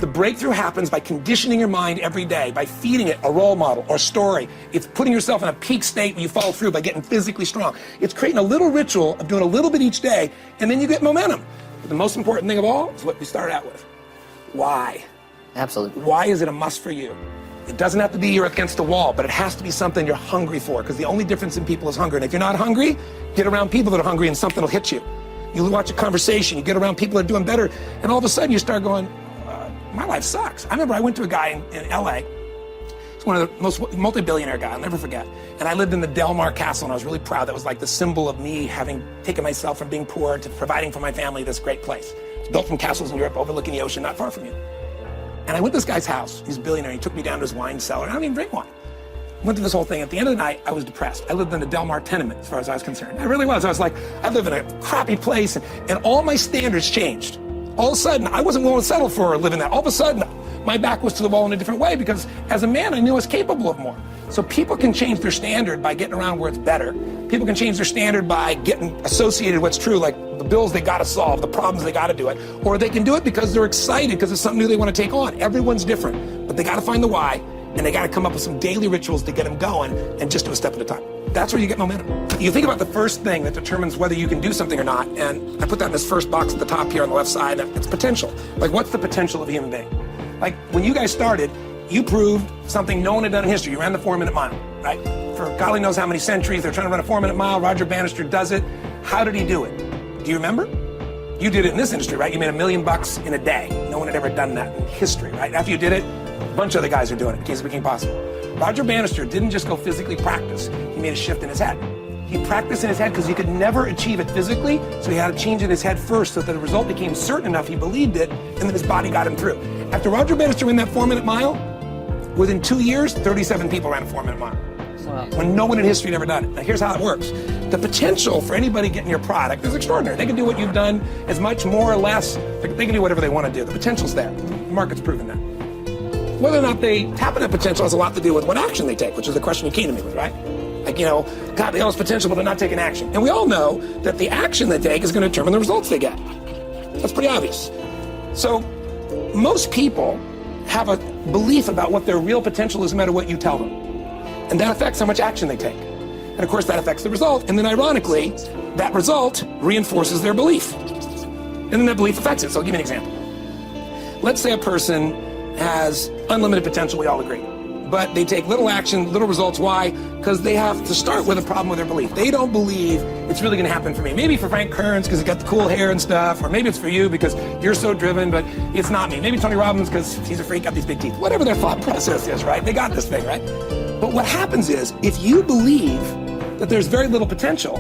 The breakthrough happens by conditioning your mind every day, by feeding it a role model or a story. It's putting yourself in a peak state where you follow through by getting physically strong. It's creating a little ritual of doing a little bit each day, and then you get momentum. But the most important thing of all is what we started out with. Why? Absolutely. Why is it a must for you? It doesn't have to be you're against the wall, but it has to be something you're hungry for, because the only difference in people is hunger. And if you're not hungry, get around people that are hungry and something will hit you. You watch a conversation, you get around people that are doing better, and all of a sudden you start going, my life sucks. I remember I went to a guy in LA. He's one of the most multi-billionaire guys, I'll never forget. And I lived in the Del Mar Castle, and I was really proud. That was like the symbol of me having taken myself from being poor to providing for my family this great place. It's built from castles in Europe overlooking the ocean, not far from you. And I went to this guy's house. He's a billionaire. He took me down to his wine cellar. I don't even drink wine. Went through this whole thing. At the end of the night, I was depressed. I lived in the Del Mar tenement, as far as I was concerned. I really was. I was like, I live in a crappy place, and all my standards changed. All of a sudden, I wasn't willing to settle for living that. All of a sudden, my back was to the wall in a different way, because as a man, I knew I was capable of more. So people can change their standard by getting around where it's better. People can change their standard by getting associated with what's true, like the bills they got to solve, the problems they got to do it. Or they can do it because they're excited, because it's something new they want to take on. Everyone's different, but they got to find the why, and they got to come up with some daily rituals to get them going, and just do a step at a time. That's where you get momentum. You think about the first thing that determines whether you can do something or not, and I put that in this first box at the top here on the left side. It's potential. Like, what's the potential of a human being? Like, when you guys started, you proved something no one had done in history. You ran the 4-minute mile, right? For golly knows how many centuries, they're trying to run a 4-minute mile. Roger Bannister does it. How did he do it? Do you remember? You did it in this industry, right? You made $1 million in a day. No one had ever done that in history, right? After you did it, a bunch of other guys are doing it because it became possible. Roger Bannister didn't just go physically practice. He made a shift in his head. He practiced in his head because he could never achieve it physically, so he had to change in his head first so that the result became certain enough he believed it, and then his body got him through. After Roger Bannister ran that 4-minute mile, within 2 years, 37 people ran a 4-minute mile. Wow. When no one in history had ever done it. Now here's how it works. The potential for anybody getting your product is extraordinary. They can do what you've done as much, more or less. They can do whatever they want to do. The potential's there. The market's proven that. Whether or not they tap into that potential has a lot to do with what action they take, which is the question you came to me with, right? Like, you know, God, they all have potential, but they're not taking action. And we all know that the action they take is going to determine the results they get. That's pretty obvious. So most people have a belief about what their real potential is no matter what you tell them. And that affects how much action they take. And of course, that affects the result. And then ironically, that result reinforces their belief. And then that belief affects it. So I'll give you an example. Let's say a person has unlimited potential, we all agree. But they take little action, little results. Why? Because they have to start with a problem with their belief. They don't believe it's really going to happen for me. Maybe for Frank Kearns because he's got the cool hair and stuff, or maybe it's for you because you're so driven, but it's not me. Maybe Tony Robbins because he's a freak, got these big teeth. Whatever their thought process is, right? They got this thing, right? But what happens is, if you believe that there's very little potential,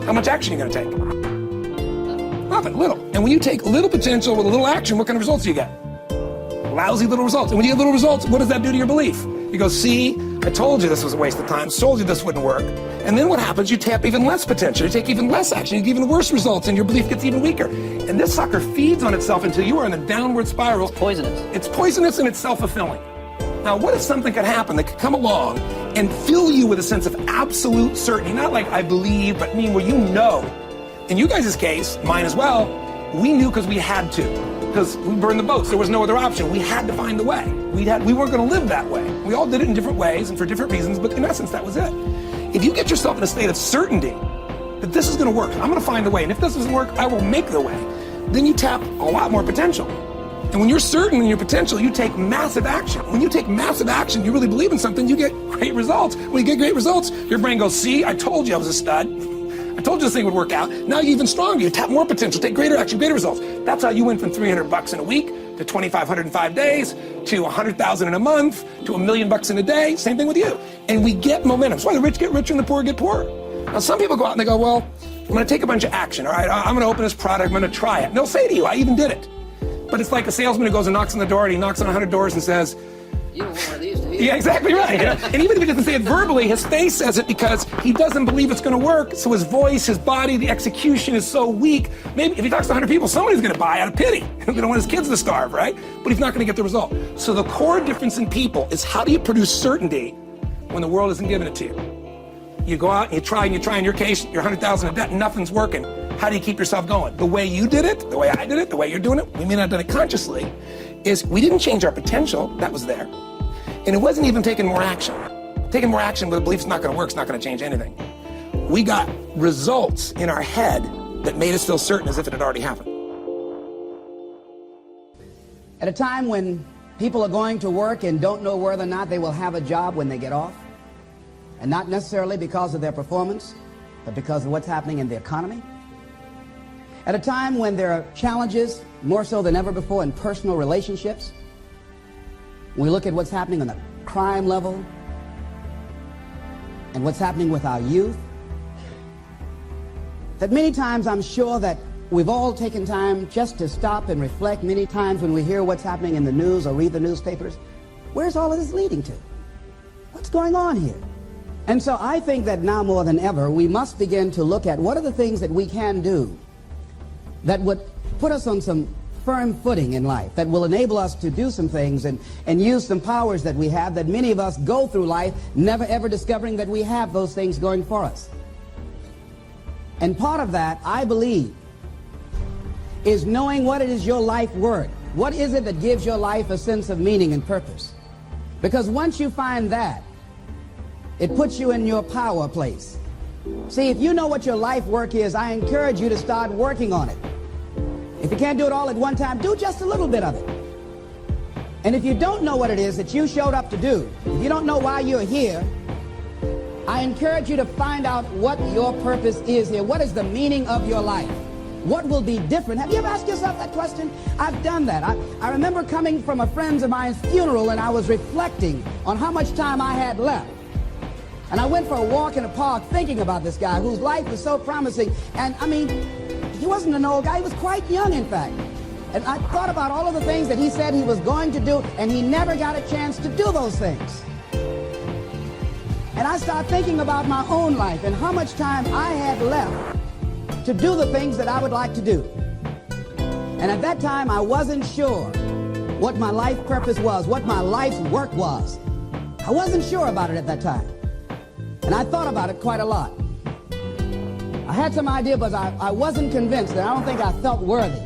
how much action are you going to take? Nothing, little. And when you take little potential with a little action, what kind of results do you get? Lousy little results. And when you get little results, what does that do to your belief? You go, see, I told you this was a waste of time, told you this wouldn't work. And then what happens? You tap even less potential, you take even less action, you get even worse results, and your belief gets even weaker. And this sucker feeds on itself until you are in a downward spiral. It's poisonous. It's poisonous and it's self-fulfilling. Now, what if something could happen that could come along and fill you with a sense of absolute certainty? Not like I believe, but where you know. In you guys' case, mine as well, we knew because we had to. Because we burned the boats. There was no other option. We had to find a way. We weren't going to live that way. We all did it in different ways and for different reasons, but in essence, that was it. If you get yourself in a state of certainty that this is going to work, I'm going to find a way, and if this doesn't work, I will make the way, then you tap a lot more potential. And when you're certain in your potential, you take massive action. When you take massive action, you really believe in something, you get great results. When you get great results, your brain goes, see, I told you I was a stud. I told you this thing would work out. Now you're even stronger. You tap more potential, take greater action, greater results. That's how you went from $300 in a week to $2,500 in 5 days to $100,000 in a month to $1 million in a day. Same thing with you. And we get momentum. That's why the rich get richer and the poor get poorer. Now some people go out and they go, well, I'm going to take a bunch of action. All right, I'm going to open this product. I'm going to try it. And they'll say to you, I even did it. But it's like a salesman who goes and knocks on the door, and he knocks on 100 doors and says, you don't want one of these, do you? Yeah, exactly right. And even if he doesn't say it verbally, his face says it because he doesn't believe it's going to work. So his voice, his body, the execution is so weak. Maybe if he talks to 100 people, somebody's going to buy out of pity. They don't want his kids to starve, right? But he's not going to get the result. So the core difference in people is, how do you produce certainty when the world isn't giving it to you? You go out and you try, in your case, you're 100,000 in debt and nothing's working. How do you keep yourself going? The way you did it, the way I did it, the way you're doing it, we may not have done it consciously, is we didn't change our potential, that was there. And it wasn't even taking more action. Taking more action with a belief it's not going to work, it's not going to change anything. We got results in our head that made us feel certain as if it had already happened. At a time when people are going to work and don't know whether or not they will have a job when they get off, and not necessarily because of their performance, but because of what's happening in the economy. At a time when there are challenges, more so than ever before, in personal relationships. When we look at what's happening on the crime level and what's happening with our youth, that many times I'm sure that we've all taken time just to stop and reflect. Many times when we hear what's happening in the news or read the newspapers, where's all of this leading to? What's going on here? And so I think that now more than ever, we must begin to look at what are the things that we can do that would put us on some firm footing in life, that will enable us to do some things and use some powers that we have, that many of us go through life never ever discovering that we have those things going for us. And part of that, I believe, is knowing what it is your life worth. What is it that gives your life a sense of meaning and purpose? Because once you find that, it puts you in your power place. See, if you know what your life work is, I encourage you to start working on it. If you can't do it all at one time, do just a little bit of it. And if you don't know what it is that you showed up to do, if you don't know why you're here, I encourage you to find out what your purpose is here. What is the meaning of your life? What will be different? Have you ever asked yourself that question? I've done that. I remember coming from a friend of mine's funeral, and I was reflecting on how much time I had left. And I went for a walk in a park thinking about this guy whose life was so promising. And I mean, he wasn't an old guy. He was quite young, in fact. And I thought about all of the things that he said he was going to do, and he never got a chance to do those things. And I started thinking about my own life and how much time I had left to do the things that I would like to do. And at that time, I wasn't sure what my life purpose was, what my life's work was. I wasn't sure about it at that time. And I thought about it quite a lot. I had some idea, but I wasn't convinced, and I don't think I felt worthy.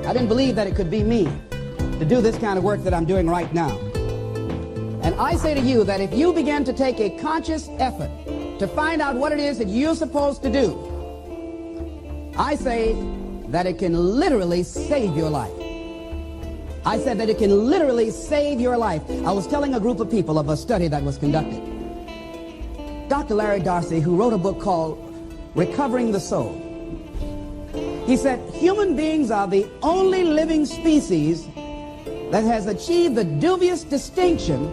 I didn't believe that it could be me to do this kind of work that I'm doing right now. And I say to you that if you begin to take a conscious effort to find out what it is that you're supposed to do, I say that it can literally save your life. I said that it can literally save your life. I was telling a group of people of a study that was conducted. Dr. Larry Darcy, who wrote a book called Recovering the Soul, he said, human beings are the only living species that has achieved the dubious distinction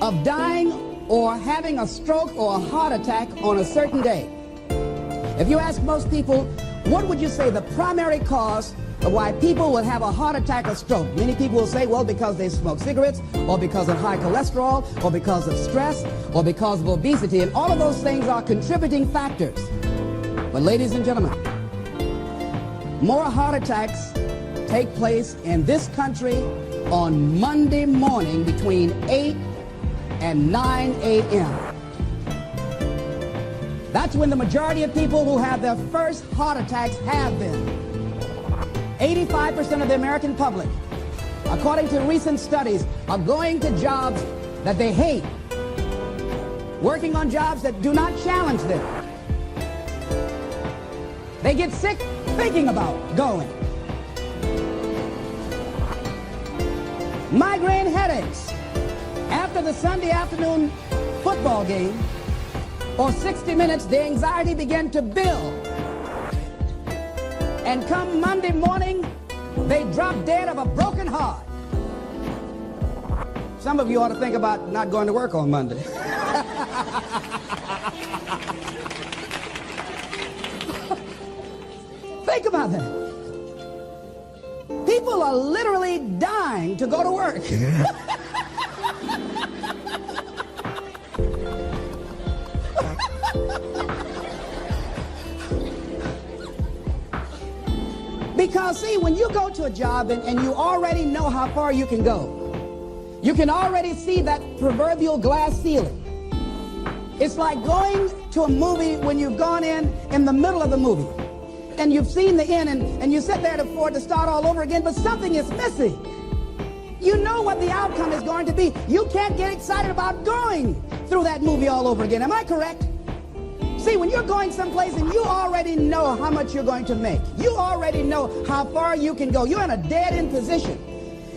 of dying or having a stroke or a heart attack on a certain day. If you ask most people, what would you say the primary cause of why people will have a heart attack or stroke? Many people will say, well, because they smoke cigarettes, or because of high cholesterol, or because of stress, or because of obesity, and all of those things are contributing factors. But ladies and gentlemen, more heart attacks take place in this country on Monday morning between 8 and 9 a.m. That's when the majority of people who have their first heart attacks have been. 85% of the American public, according to recent studies, are going to jobs that they hate, working on jobs that do not challenge them. They get sick thinking about going. Migraine headaches after the Sunday afternoon football game, or 60 minutes, the anxiety began to build. And come Monday morning, they drop dead of a broken heart. Some of you ought to think about not going to work on Monday. Think about that. People are literally dying to go to work. Because, see, when you go to a job and you already know how far you can go, you can already see that proverbial glass ceiling. It's like going to a movie when you've gone in the middle of the movie, and you've seen the end, and you sit there to start all over again, but something is missing. You know what the outcome is going to be. You can't get excited about going through that movie all over again. Am I correct? See, when you're going someplace and you already know how much you're going to make, you already know how far you can go, you're in a dead-end position.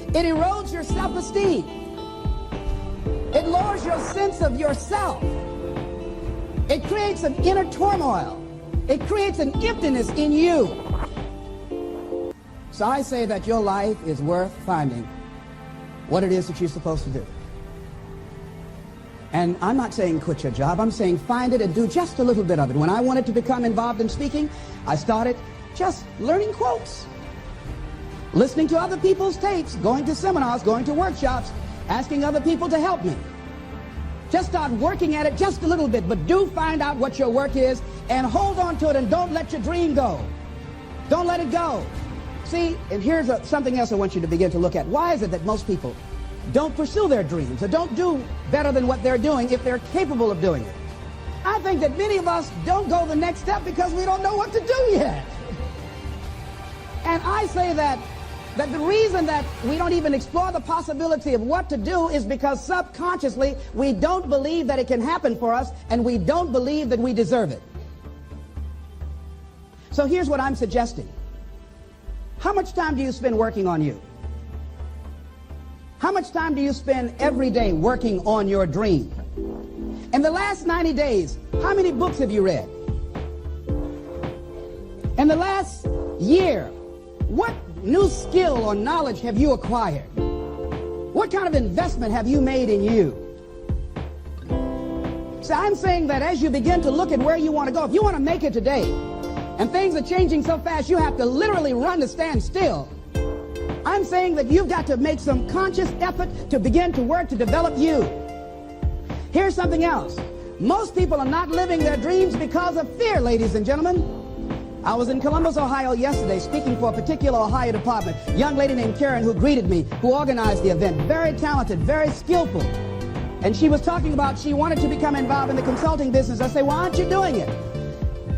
It erodes your self-esteem. It lowers your sense of yourself. It creates an inner turmoil. It creates an emptiness in you. So I say that your life is worth finding what it is that you're supposed to do. And I'm not saying quit your job. I'm saying find it and do just a little bit of it. When I wanted to become involved in speaking, I started just learning quotes, listening to other people's tapes, going to seminars, going to workshops, asking other people to help me. Just start working at it just a little bit, but do find out what your work is and hold on to it and don't let your dream go. Don't let it go. See, and here's something else I want you to begin to look at. Why is it that most people don't pursue their dreams or don't do better than what they're doing if they're capable of doing it? I think that many of us don't go the next step because we don't know what to do yet. And I say that the reason that we don't even explore the possibility of what to do is because subconsciously we don't believe that it can happen for us, and we don't believe that we deserve it. So here's what I'm suggesting. How much time do you spend working on you? How much time do you spend every day working on your dream? In the last 90 days, how many books have you read? In the last year, what new skill or knowledge have you acquired? What kind of investment have you made in you? So I'm saying that as you begin to look at where you want to go, if you want to make it today, and things are changing so fast you have to literally run to stand still, I'm saying that you've got to make some conscious effort to begin to work to develop you. Here's something else. Most people are not living their dreams because of fear, ladies and gentlemen. I was in Columbus, Ohio yesterday speaking for a particular Ohio department. A young lady named Karen who greeted me, who organized the event. Very talented, very skillful. And she was talking about she wanted to become involved in the consulting business. I said, why aren't you doing it?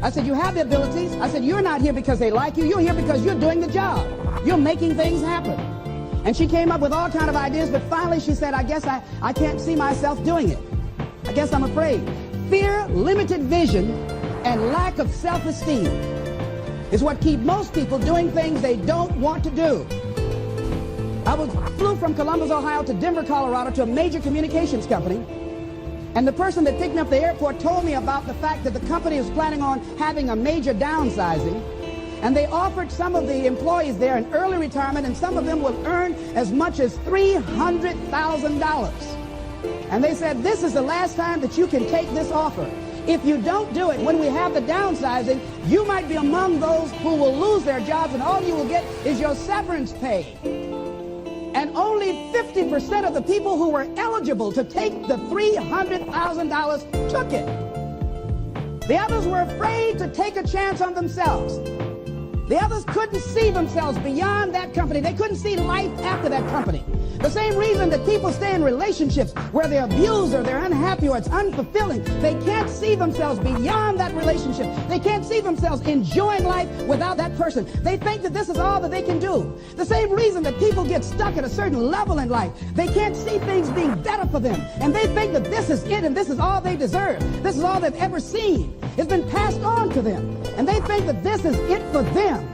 I said, you have the abilities. I said, you're not here because they like you. You're here because you're doing the job. You're making things happen. And she came up with all kinds of ideas, but finally she said, I guess I can't see myself doing it. I guess I'm afraid. Fear, limited vision, and lack of self-esteem is what keep most people doing things they don't want to do. I flew from Columbus, Ohio to Denver, Colorado to a major communications company, and the person that picked me up at the airport told me about the fact that the company was planning on having a major downsizing, and they offered some of the employees there an early retirement, and some of them will earn as much as $300,000. And they said, this is the last time that you can take this offer. If you don't do it when we have the downsizing, you might be among those who will lose their jobs, and all you will get is your severance pay. And only 50% of the people who were eligible to take the $300,000 took it. The others were afraid to take a chance on themselves. The others couldn't see themselves beyond that company. They couldn't see life after that company. The same reason that people stay in relationships where they're abused or they're unhappy or it's unfulfilling. They can't see themselves beyond that relationship. They can't see themselves enjoying life without that person. They think that this is all that they can do. The same reason that people get stuck at a certain level in life. They can't see things being better for them. And they think that this is it and this is all they deserve. This is all they've ever seen. It's been passed on to them. And they think that this is it for them.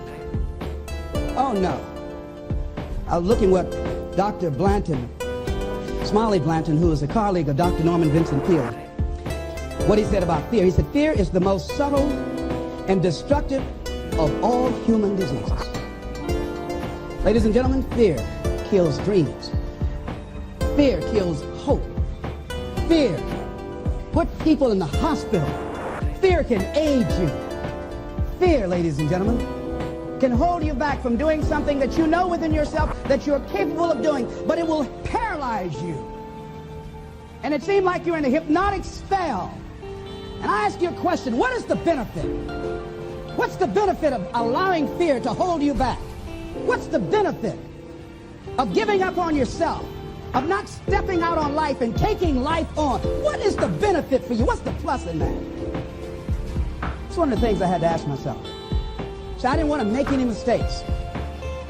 Oh no. I was looking what Dr. Blanton, Smiley Blanton, who is a colleague of Dr. Norman Vincent Peale, what he said about fear. He said, fear is the most subtle and destructive of all human diseases. Ladies and gentlemen, fear kills dreams. Fear kills hope. Fear puts people in the hospital. Fear can age you. Fear, ladies and gentlemen, can hold you back from doing something that you know within yourself that you're capable of doing, but it will paralyze you. And it seems like you're in a hypnotic spell. And I ask you a question, what is the benefit? What's the benefit of allowing fear to hold you back? What's the benefit of giving up on yourself, of not stepping out on life and taking life on? What is the benefit for you? What's the plus in that? It's one of the things I had to ask myself. So I didn't want to make any mistakes.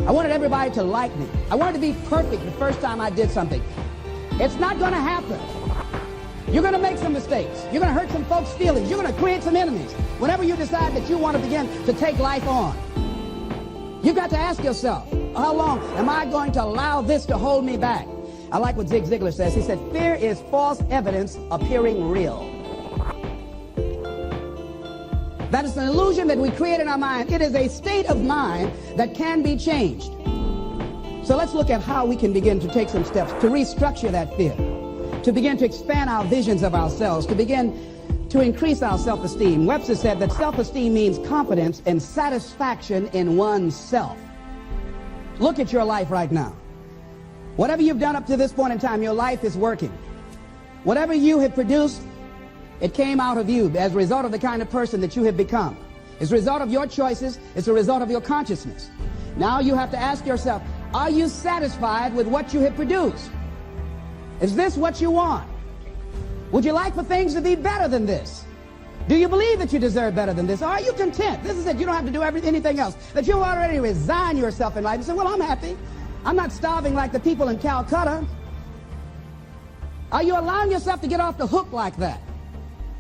I wanted everybody to like me. I wanted to be perfect the first time I did something. It's not going to happen. You're going to make some mistakes. You're going to hurt some folks' feelings. You're going to create some enemies whenever you decide that you want to begin to take life on. You've got to ask yourself, how long am I going to allow this to hold me back? I like what Zig Ziglar says. He said, fear is false evidence appearing real. That is an illusion that we create in our mind. It is a state of mind that can be changed. So let's look at how we can begin to take some steps to restructure that fear, to begin to expand our visions of ourselves, to begin to increase our self-esteem. Webster said that self-esteem means confidence and satisfaction in oneself. Look at your life right now. Whatever you've done up to this point in time, your life is working. Whatever you have produced, it came out of you as a result of the kind of person that you have become. It's a result of your choices. It's a result of your consciousness. Now you have to ask yourself, are you satisfied with what you have produced? Is this what you want? Would you like for things to be better than this? Do you believe that you deserve better than this? Or are you content? This is it. You don't have to do anything else. That you already resign yourself in life and say, well, I'm happy. I'm not starving like the people in Calcutta. Are you allowing yourself to get off the hook like that?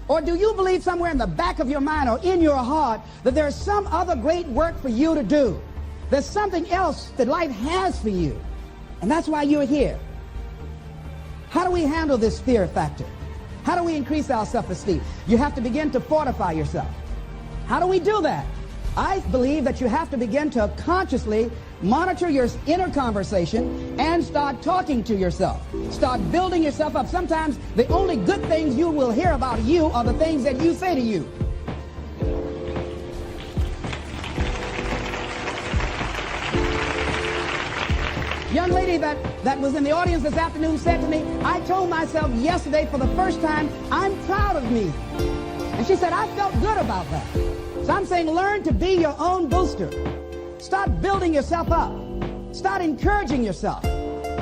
Or do you believe somewhere in the back of your mind or in your heart that there's some other great work for you to do? There's something else that life has for you. And that's why you're here. How do we handle this fear factor? How do we increase our self-esteem? You have to begin to fortify yourself. How do we do that? I believe that you have to begin to consciously monitor your inner conversation and start talking to yourself. Start building yourself up. Sometimes the only good things you will hear about you are the things that you say to you. Young lady that was in the audience this afternoon said to me, I told myself yesterday for the first time, I'm proud of me. And she said, I felt good about that. So I'm saying learn to be your own booster. Start building yourself up. Start encouraging yourself.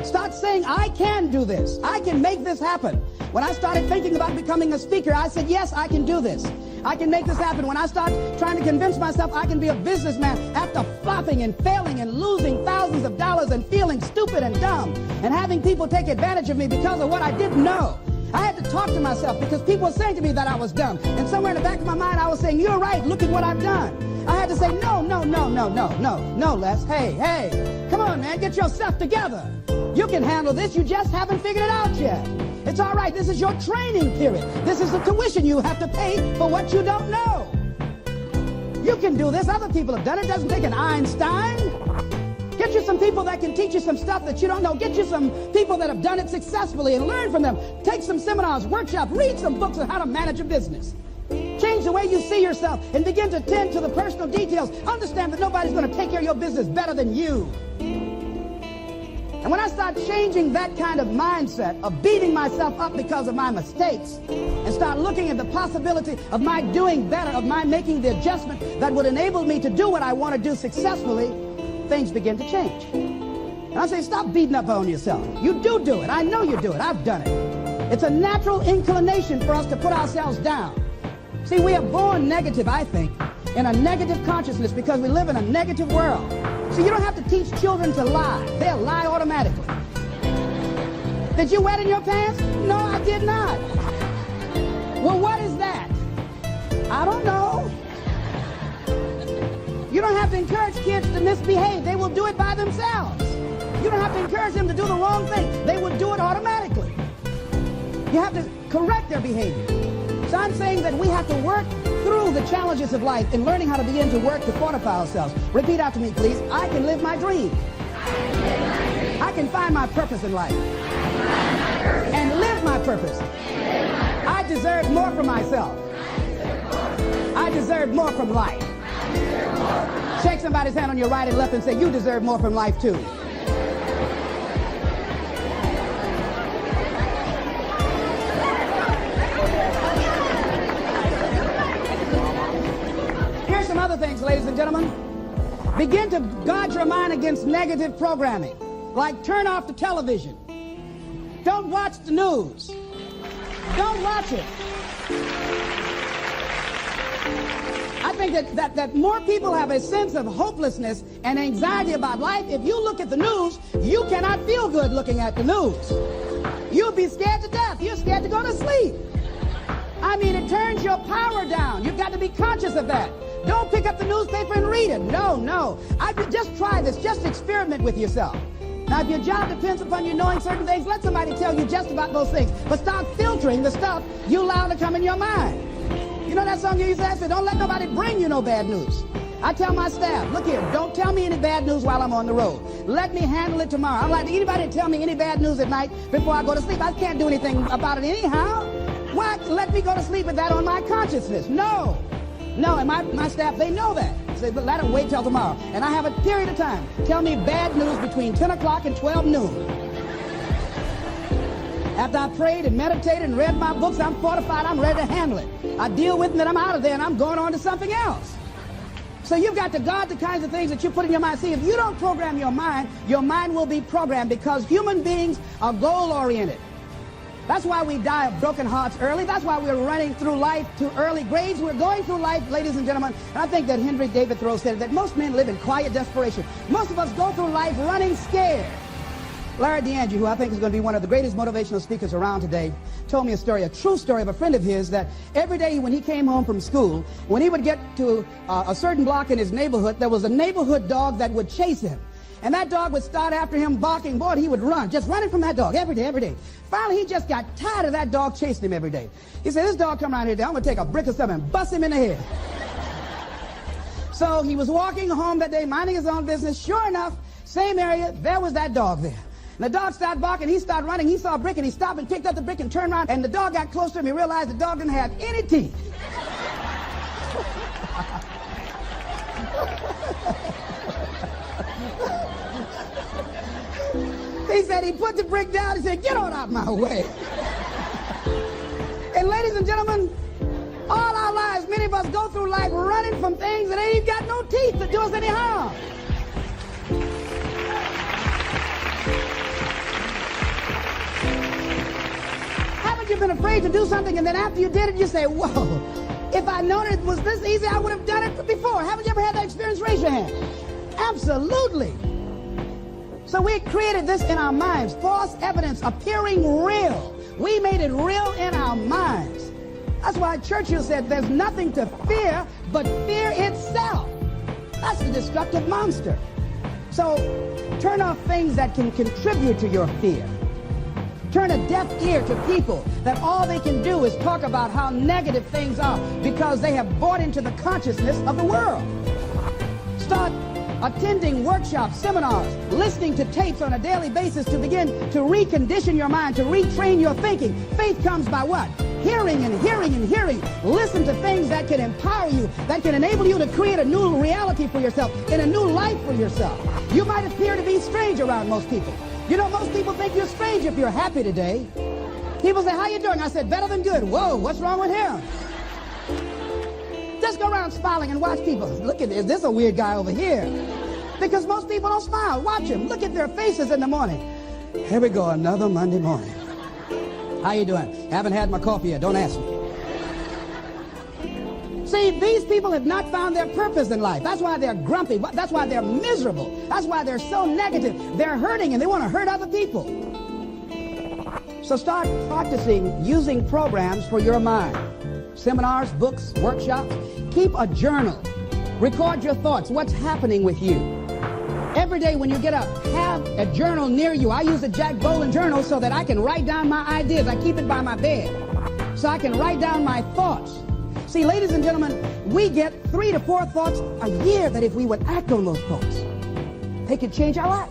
Start saying, I can do this. I can make this happen. When I started thinking about becoming a speaker, I said, yes, I can do this. I can make this happen. When I start trying to convince myself I can be a businessman after flopping and failing and losing thousands of dollars and feeling stupid and dumb and having people take advantage of me because of what I didn't know. I had to talk to myself because people were saying to me that I was dumb. And somewhere in the back of my mind, I was saying, you're right, look at what I've done. I had to say, no, Les. Hey, come on, man, get yourself together. You can handle this, you just haven't figured it out yet. It's all right, this is your training period. This is the tuition you have to pay for what you don't know. You can do this, other people have done it. It doesn't take an Einstein. Get you some people that can teach you some stuff that you don't know. Get you some people that have done it successfully and learn from them. Take some seminars, workshops, read some books on how to manage a business. Change the way you see yourself and begin to tend to the personal details. Understand that nobody's going to take care of your business better than you. And when I start changing that kind of mindset of beating myself up because of my mistakes and start looking at the possibility of my doing better, of my making the adjustment that would enable me to do what I want to do successfully, things begin to change. And I say, stop beating up on yourself. You do it. I know you do it. I've done it. It's a natural inclination for us to put ourselves down. See, we are born negative, I think, in a negative consciousness because we live in a negative world. So you don't have to teach children to lie. They'll lie automatically. Did you wet in your pants? No, I did not. Well, what is that? I don't know. You don't have to encourage kids to misbehave. They will do it by themselves. You don't have to encourage them to do the wrong thing. They will do it automatically. You have to correct their behavior. So I'm saying that we have to work through the challenges of life in learning how to begin to work to fortify ourselves. Repeat after me, please. I can live my dream. I can find my purpose in life. And live my purpose. I deserve more from myself. I deserve more from life. Shake somebody's hand on your right and left and say, you deserve more from life too. Here's some other things, ladies and gentlemen. Begin to guard your mind against negative programming. Like turn off the television. Don't watch the news. Don't watch it. I think that more people have a sense of hopelessness and anxiety about life. If you look at the news, you cannot feel good looking at the news. You'll be scared to death. You're scared to go to sleep. I mean, it turns your power down. You've got to be conscious of that. Don't pick up the newspaper and read it. No. Just try this. Just experiment with yourself. Now, if your job depends upon you knowing certain things, let somebody tell you just about those things. But start filtering the stuff you allow to come in your mind. You know that song you used to say? Don't let nobody bring you no bad news. I tell my staff, look here, don't tell me any bad news while I'm on the road. Let me handle it tomorrow. I'm like, anybody tell me any bad news at night before I go to sleep? I can't do anything about it anyhow. Why let me go to sleep with that on my consciousness? No, and my staff, they know that. Say, but let them wait till tomorrow. And I have a period of time. Tell me bad news between 10 o'clock and 12 noon. After I prayed and meditated and read my books, I'm fortified, I'm ready to handle it. I deal with it, and then I'm out of there, and I'm going on to something else. So you've got to guard the kinds of things that you put in your mind. See, if you don't program your mind will be programmed, because human beings are goal-oriented. That's why we die of broken hearts early. That's why we're running through life to early grades. We're going through life, ladies and gentlemen. And I think that Henry David Thoreau said that most men live in quiet desperation. Most of us go through life running scared. Larry DeAndre, who I think is going to be one of the greatest motivational speakers around today, told me a story, a true story of a friend of his, that every day when he came home from school, when he would get to a certain block in his neighborhood, there was a neighborhood dog that would chase him. And that dog would start after him barking. Boy, he would run, just running from that dog every day. Finally, he just got tired of that dog chasing him every day. He said, this dog come around here today, I'm going to take a brick or something and bust him in the head. So he was walking home that day, minding his own business. Sure enough, same area, there was that dog there. And the dog started barking, he started running, he saw a brick, and he stopped and picked up the brick and turned around, and the dog got close to him. He realized the dog didn't have any teeth. He said he put the brick down, he said, get on out my way. And ladies and gentlemen, all our lives, many of us go through life running from things that ain't even got no teeth to do us any harm. Haven't you been afraid to do something, and then after you did it, you say, whoa, if I'd known it was this easy, I would have done it before. Haven't you ever had that experience? Raise your hand. Absolutely. So we created this in our minds, false evidence appearing real. We made it real in our minds. That's why Churchill said there's nothing to fear but fear itself. That's the destructive monster. So turn off things that can contribute to your fear. Turn a deaf ear to people that all they can do is talk about how negative things are because they have bought into the consciousness of the world. Start attending workshops, seminars, listening to tapes on a daily basis to begin to recondition your mind, to retrain your thinking. Faith comes by what? Hearing and hearing and hearing. Listen to things that can empower you, that can enable you to create a new reality for yourself and a new life for yourself. You might appear to be strange around most people. You know, most people think you're strange if you're happy today. People say, how you doing? I said, better than good. Whoa, what's wrong with him? Just go around smiling and watch people. Look at this. This is a weird guy over here. Because most people don't smile. Watch them. Look at their faces in the morning. Here we go, another Monday morning. How you doing? Haven't had my coffee yet. Don't ask me. See, these people have not found their purpose in life. That's why they're grumpy. That's why they're miserable. That's why they're so negative. They're hurting and they want to hurt other people. So start practicing using programs for your mind. Seminars, books, workshops. Keep a journal. Record your thoughts. What's happening with you? Every day when you get up, have a journal near you. I use a Jack Boland journal so that I can write down my ideas. I keep it by my bed so I can write down my thoughts. See, ladies and gentlemen, we get 3 to 4 thoughts a year that if we would act on those thoughts, they could change our life.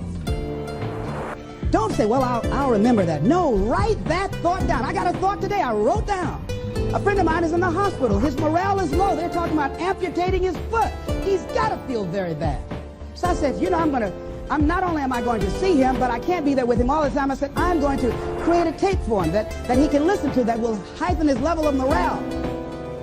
Don't say, well, I'll remember that. No, write that thought down. I got a thought today I wrote down. A friend of mine is in the hospital. His morale is low. They're talking about amputating his foot. He's got to feel very bad. So I said, you know, I'm not only am I going to see him, but I can't be there with him all the time. I said, I'm going to create a tape for him that he can listen to that will heighten his level of morale.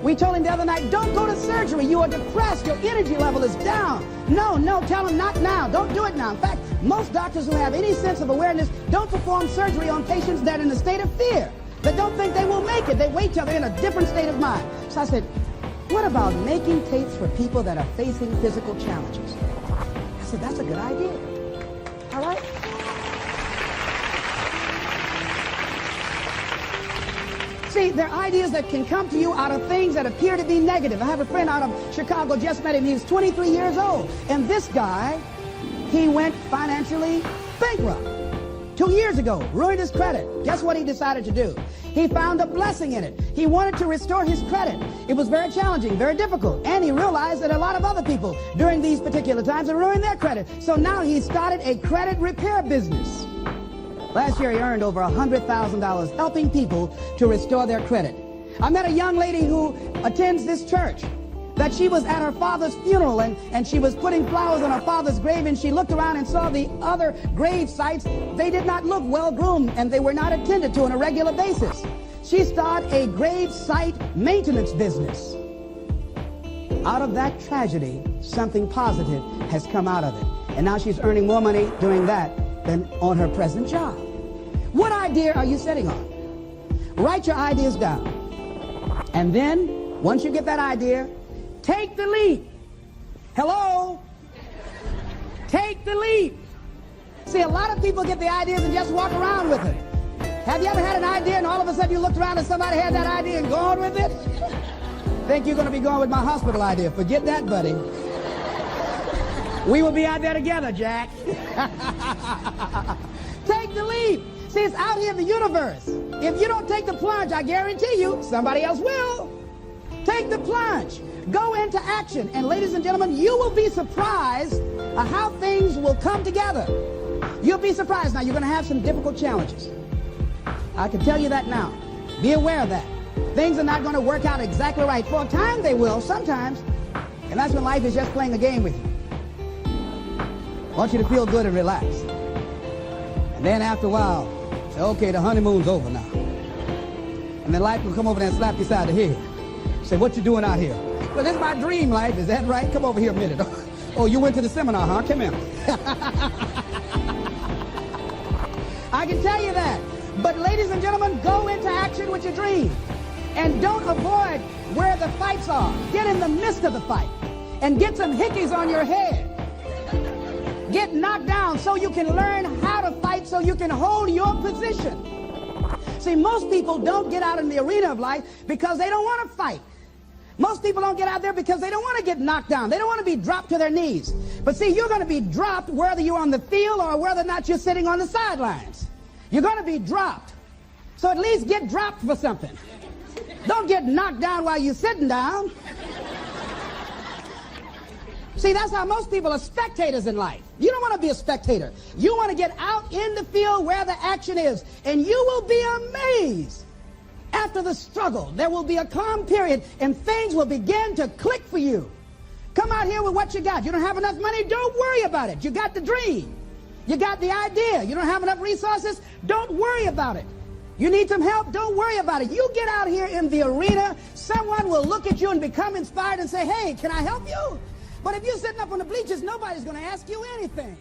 We told him the other night, don't go to surgery. You are depressed. Your energy level is down. No, tell him not now. Don't do it now. In fact, most doctors who have any sense of awareness don't perform surgery on patients that are in a state of fear, that don't think they will make it. They wait till they're in a different state of mind. So I said, What about making tapes for people that are facing physical challenges? I said, that's a good idea. All right? See, there are ideas that can come to you out of things that appear to be negative. I have a friend out of Chicago, just met him. He's 23 years old. And this guy, he went financially bankrupt 2 years ago, ruined his credit. Guess what he decided to do? He found a blessing in it. He wanted to restore his credit. It was very challenging, very difficult. And he realized that a lot of other people during these particular times have ruined their credit. So now he started a credit repair business. Last year he earned over $100,000 helping people to restore their credit. I met a young lady who attends this church, that she was at her father's funeral and she was putting flowers on her father's grave, and she looked around and saw the other grave sites. They did not look well groomed and they were not attended to on a regular basis. She started a grave site maintenance business. Out of that tragedy, something positive has come out of it. And now she's earning more money doing that than on her present job. What idea are you sitting on? Write your ideas down. And then, once you get that idea, take the leap. Hello? Take the leap. See, a lot of people get the ideas and just walk around with it. Have you ever had an idea and all of a sudden you looked around and somebody had that idea and gone with it? Think you're going to be going with my hospital idea. Forget that, buddy. We will be out there together, Jack. Take the leap. See, it's out here in the universe. If you don't take the plunge, I guarantee you, somebody else will. Take the plunge. Go into action. And ladies and gentlemen, you will be surprised at how things will come together. You'll be surprised. Now, you're going to have some difficult challenges. I can tell you that now. Be aware of that. Things are not going to work out exactly right. For a time, they will, sometimes. And that's when life is just playing a game with you. I want you to feel good and relax. And then after a while, say, okay, the honeymoon's over now. And then life will come over there and slap you side of the head. Say, what you doing out here? Well, this is my dream life. Is that right? Come over here a minute. Oh, you went to the seminar, huh? Come here. I can tell you that. But ladies and gentlemen, go into action with your dream. And don't avoid where the fights are. Get in the midst of the fight. And get some hickeys on your head. Get knocked down so you can learn how to fight, so you can hold your position. See, most people don't get out in the arena of life because they don't want to fight. Most people don't get out there because they don't want to get knocked down. They don't want to be dropped to their knees. But see, you're going to be dropped whether you're on the field or whether or not you're sitting on the sidelines. You're going to be dropped. So at least get dropped for something. Don't get knocked down while you're sitting down. See, that's how most people are spectators in life. You don't want to be a spectator. You want to get out in the field where the action is. And you will be amazed. After the struggle, there will be a calm period and things will begin to click for you. Come out here with what you got. You don't have enough money? Don't worry about it. You got the dream. You got the idea. You don't have enough resources? Don't worry about it. You need some help? Don't worry about it. You get out here in the arena, someone will look at you and become inspired and say, hey, can I help you? But if you're sitting up on the bleachers, nobody's going to ask you anything.